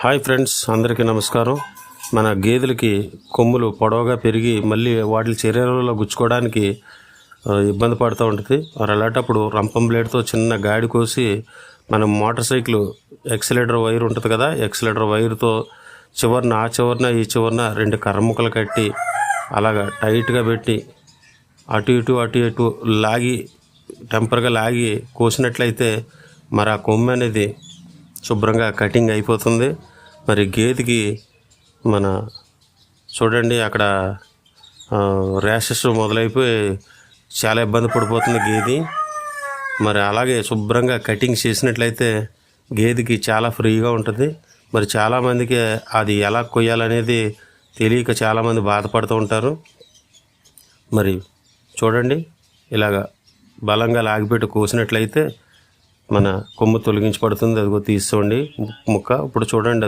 Hi friends, అందరికీ నమస్కారం. మన గేదెలకి కొమ్ములు పొడవుగా పెరిగి మళ్ళీ వాటి శరీరంలో గుచ్చుకోవడానికి ఇబ్బంది పడుతూ ఉంటుంది. మరి అలాంటప్పుడు రంపం బ్లేడ్తో చిన్న గాడి కోసి మనం మోటార్ సైకిల్ ఎక్సిలేటర్ వైర్ ఉంటుంది కదా, ఎక్సిలేటర్ వైర్తో చివరిన ఆ చివరిన ఈ చివరిన 2 కర్రముక్కలు కట్టి అలాగా టైట్గా పెట్టి అటు ఇటు లాగి టెంపర్గా లాగి కోసినట్లయితే మరి ఆ కొమ్ము అనేది శుభ్రంగా కటింగ్ అయిపోతుంది. మరి గేదెకి మన చూడండి అక్కడ ర్యాషెస్ మొదలైపోయి చాలా ఇబ్బంది పడిపోతుంది గేదె. మరి అలాగే శుభ్రంగా కటింగ్ చేసినట్లయితే గేదెకి చాలా ఫ్రీగా ఉంటుంది. మరి చాలామందికి అది ఎలా కొయ్యాలనేది తెలియక చాలామంది బాధపడుతూ ఉంటారు. మరి చూడండి ఇలాగా బలంగా లాగిపెట్టి కోసినట్లయితే మన కొమ్ము తొలగించబడుతుంది. అదిగో తీసుకోండి ముక్క. ఇప్పుడు చూడండి.